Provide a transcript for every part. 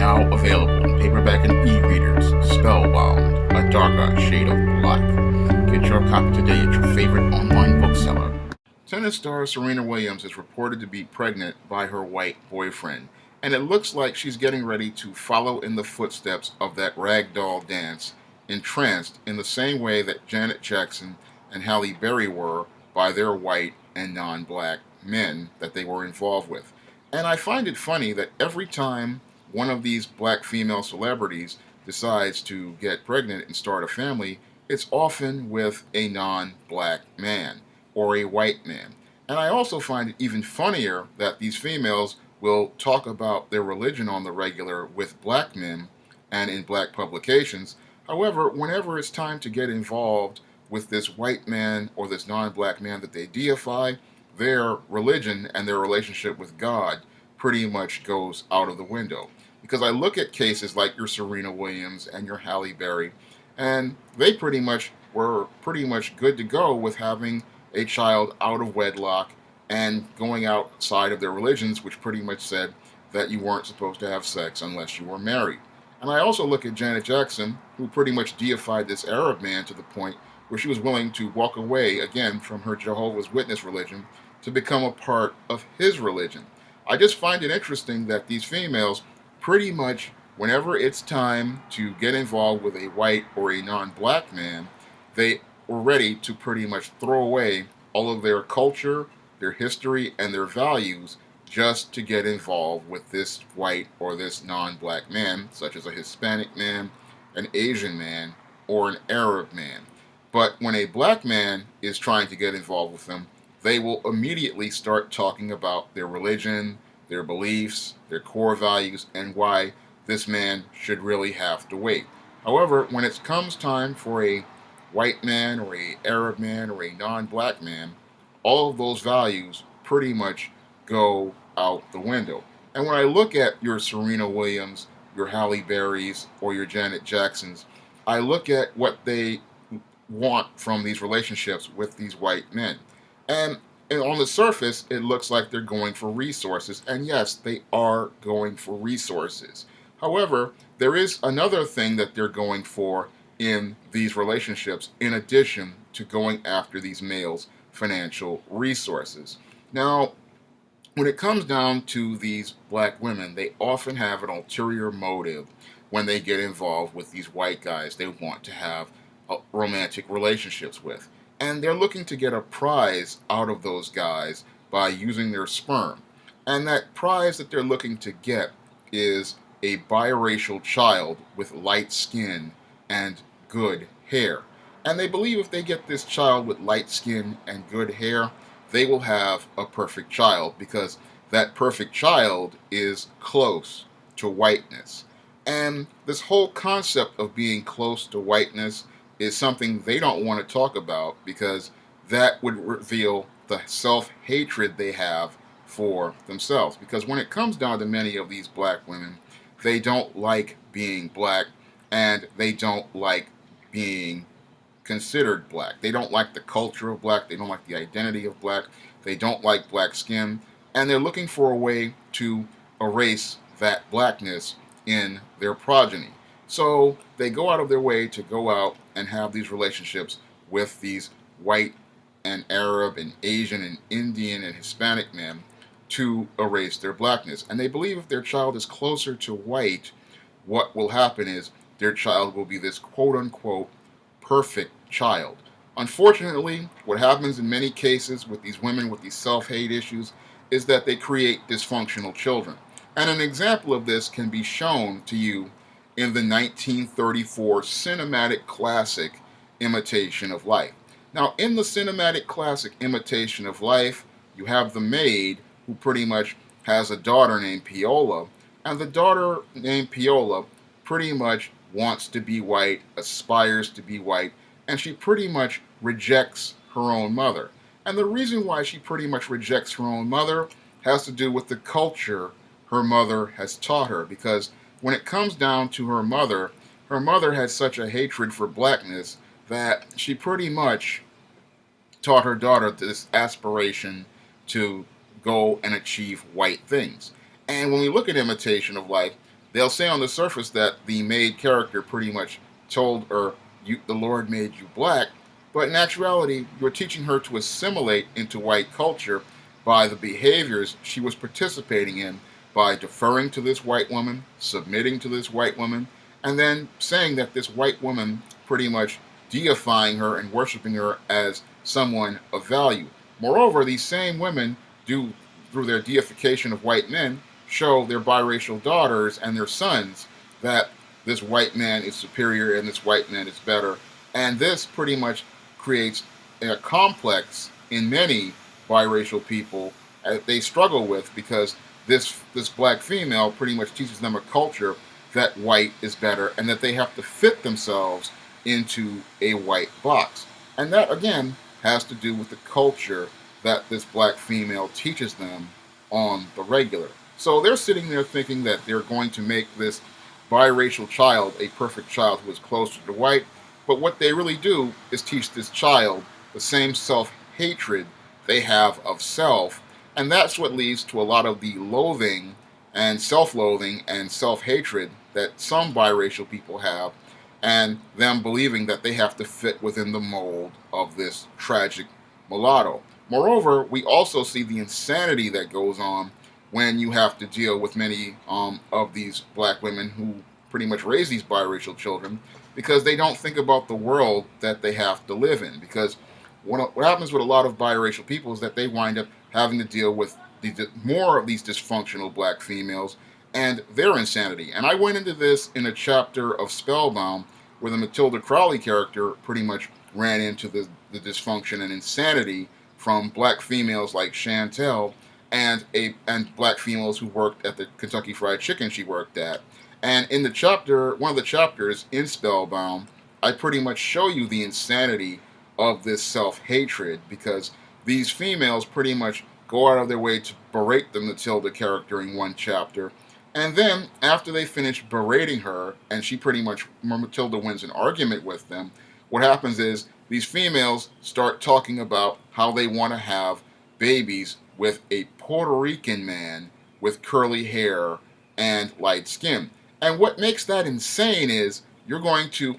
Now available in paperback and e-readers, Spellbound, A Darker Shade of Black. Get your copy today at your favorite online bookseller. Tennis star Serena Williams is reported to be pregnant by her white boyfriend, and it looks like she's getting ready to follow in the footsteps of that ragdoll dance, entranced in the same way that Janet Jackson and Halle Berry were by their white and non-black men that they were involved with. And I find it funny that every time one of these black female celebrities decides to get pregnant and start a family, it's often with a non-black man or a white man. And I also find it even funnier that these females will talk about their religion on the regular with black men and in black publications. However, whenever it's time to get involved with this white man or this non-black man that they deify, their religion and their relationship with God pretty much goes out of the window. Because I look at cases like your Serena Williams and your Halle Berry, and they pretty much were pretty much good to go with having a child out of wedlock and going outside of their religions, which pretty much said that you weren't supposed to have sex unless you were married. And I also look at Janet Jackson, who pretty much deified this Arab man to the point where she was willing to walk away again from her Jehovah's Witness religion to become a part of his religion. I just find it interesting that these females pretty much, whenever it's time to get involved with a white or a non-black man, they were ready to pretty much throw away all of their culture, their history, and their values just to get involved with this white or this non-black man, such as a Hispanic man, an Asian man, or an Arab man. But when a black man is trying to get involved with them, they will immediately start talking about their religion, their beliefs, their core values, and why this man should really have to wait. However, when it comes time for a white man or a Arab man or a non-black man, all of those values pretty much go out the window. And when I look at your Serena Williams, your Halle Berrys, or your Janet Jacksons, I look at what they want from these relationships with these white men. And on the surface, it looks like they're going for resources. And yes, they are going for resources. However, there is another thing that they're going for in these relationships, in addition to going after these males' financial resources. Now, when it comes down to these black women, they often have an ulterior motive when they get involved with these white guys they want to have romantic relationships with. And they're looking to get a prize out of those guys by using their sperm. And that prize that they're looking to get is a biracial child with light skin and good hair. And they believe if they get this child with light skin and good hair, they will have a perfect child, because that perfect child is close to whiteness. And this whole concept of being close to whiteness is something they don't want to talk about, because that would reveal the self-hatred they have for themselves. Because when it comes down to many of these black women, they don't like being black, and they don't like being considered black. They don't like the culture of black. They don't like the identity of black. They don't like black skin. And they're looking for a way to erase that blackness in their progeny. So they go out of their way to go out and have these relationships with these white and Arab and Asian and Indian and Hispanic men to erase their blackness. And they believe if their child is closer to white, what will happen is their child will be this quote-unquote perfect child. Unfortunately, what happens in many cases with these women with these self-hate issues is that they create dysfunctional children. And an example of this can be shown to you in the 1934 cinematic classic Imitation of Life. Now, in the cinematic classic Imitation of Life, you have the maid who pretty much has a daughter named Piola, and the daughter named Piola pretty much wants to be white, aspires to be white, and she pretty much rejects her own mother. And the reason why she pretty much rejects her own mother has to do with the culture her mother has taught her, because when it comes down to her mother had such a hatred for blackness that she pretty much taught her daughter this aspiration to go and achieve white things. And when we look at Imitation of Life, they'll say on the surface that the maid character pretty much told her, the Lord made you black, but in actuality, you're teaching her to assimilate into white culture by the behaviors she was participating in, by deferring to this white woman, submitting to this white woman, and then saying that this white woman pretty much deifying her and worshiping her as someone of value. Moreover, these same women do, through their deification of white men, show their biracial daughters and their sons that this white man is superior and this white man is better. And this pretty much creates a complex in many biracial people that they struggle with, because this black female pretty much teaches them a culture that white is better and that they have to fit themselves into a white box. And that, again, has to do with the culture that this black female teaches them on the regular. So they're sitting there thinking that they're going to make this biracial child a perfect child who is closer to white, but what they really do is teach this child the same self-hatred they have of self, and that's what leads to a lot of the loathing and self-loathing and self-hatred that some biracial people have, and them believing that they have to fit within the mold of this tragic mulatto. Moreover, we also see the insanity that goes on when you have to deal with many of these black women who pretty much raise these biracial children, because they don't think about the world that they have to live in. Because what happens with a lot of biracial people is that they wind up having to deal with more of these dysfunctional black females and their insanity. And I went into this in a chapter of Spellbound where the Matilda Crowley character pretty much ran into the dysfunction and insanity from black females like Chantel and black females who worked at the Kentucky Fried Chicken she worked at. And in the chapter, one of the chapters in Spellbound, I pretty much show you the insanity of this self-hatred, because these females pretty much go out of their way to berate the Matilda character in one chapter. And then, after they finish berating her, and Matilda wins an argument with them, what happens is these females start talking about how they want to have babies with a Puerto Rican man with curly hair and light skin. And what makes that insane is you're going to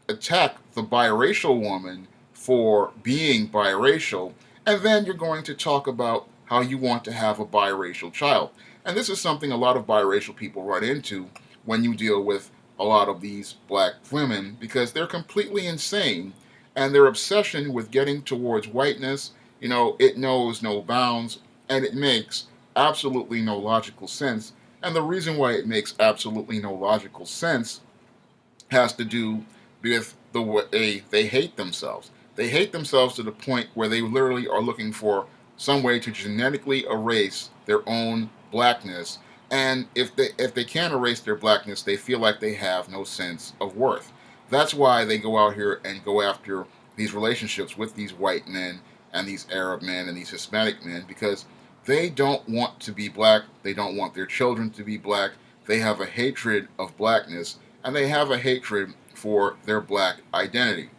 attack the biracial woman for being biracial, and then you're going to talk about how you want to have a biracial child. And this is something a lot of biracial people run into when you deal with a lot of these black women, because they're completely insane, and their obsession with getting towards whiteness, it knows no bounds, and it makes absolutely no logical sense. And the reason why it makes absolutely no logical sense has to do with the way they hate themselves. They hate themselves to the point where they literally are looking for some way to genetically erase their own blackness. And if they can't erase their blackness, they feel like they have no sense of worth. That's why they go out here and go after these relationships with these white men and these Arab men and these Hispanic men, because they don't want to be black. They don't want their children to be black. They have a hatred of blackness, and they have a hatred for their black identity.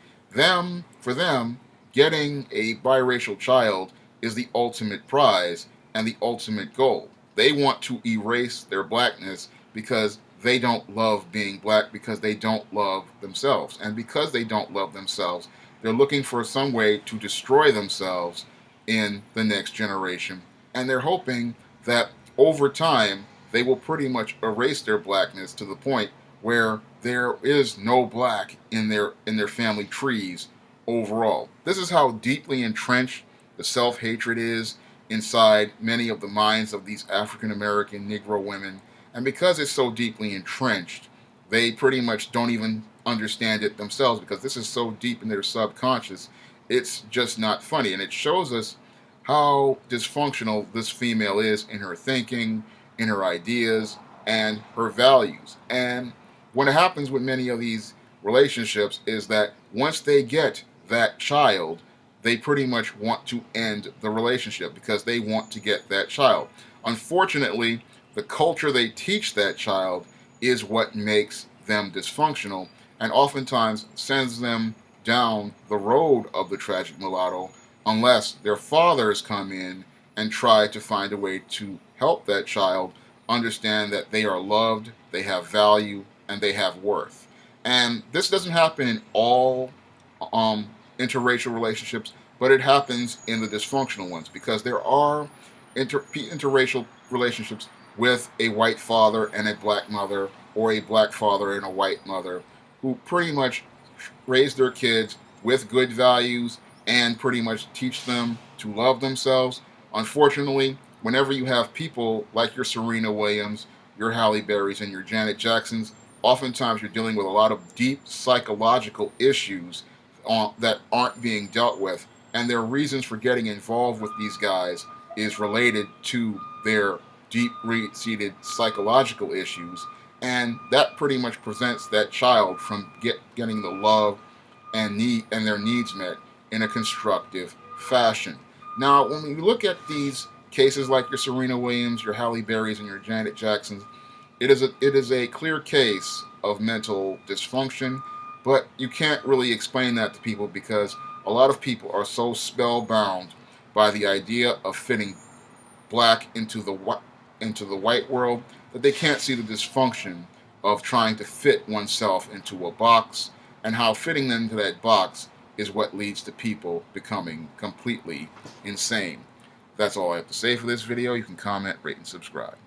For them, getting a biracial child is the ultimate prize and the ultimate goal. They want to erase their blackness because they don't love being black, because they don't love themselves. And because they don't love themselves, they're looking for some way to destroy themselves in the next generation. And they're hoping that over time, they will pretty much erase their blackness to the point where there is no black in their family trees overall. This is how deeply entrenched the self-hatred is inside many of the minds of these African American Negro women. And because it's so deeply entrenched, they pretty much don't even understand it themselves, because this is so deep in their subconscious. It's just not funny. And it shows us how dysfunctional this female is in her thinking, in her ideas, and her values. And what happens with many of these relationships is that once they get that child, they pretty much want to end the relationship because they want to get that child. Unfortunately, the culture they teach that child is what makes them dysfunctional, and oftentimes sends them down the road of the tragic mulatto, unless their fathers come in and try to find a way to help that child understand that they are loved, they have value, and they have worth. And this doesn't happen in all um, interracial relationships, but it happens in the dysfunctional ones because there are interracial relationships with a white father and a black mother, or a black father and a white mother, who pretty much raise their kids with good values and pretty much teach them to love themselves. Unfortunately, whenever you have people like your Serena Williams, your Halle Berrys, and your Janet Jacksons, oftentimes you're dealing with a lot of deep psychological issues that aren't being dealt with. And their reasons for getting involved with these guys is related to their deep seated psychological issues. And that pretty much prevents that child from getting the love and their needs met in a constructive fashion. Now, when we look at these cases like your Serena Williams, your Halle Berrys, and your Janet Jacksons, it is a clear case of mental dysfunction, but you can't really explain that to people because a lot of people are so spellbound by the idea of fitting black into the white world that they can't see the dysfunction of trying to fit oneself into a box, and how fitting them into that box is what leads to people becoming completely insane. That's all I have to say for this video. You can comment, rate, and subscribe.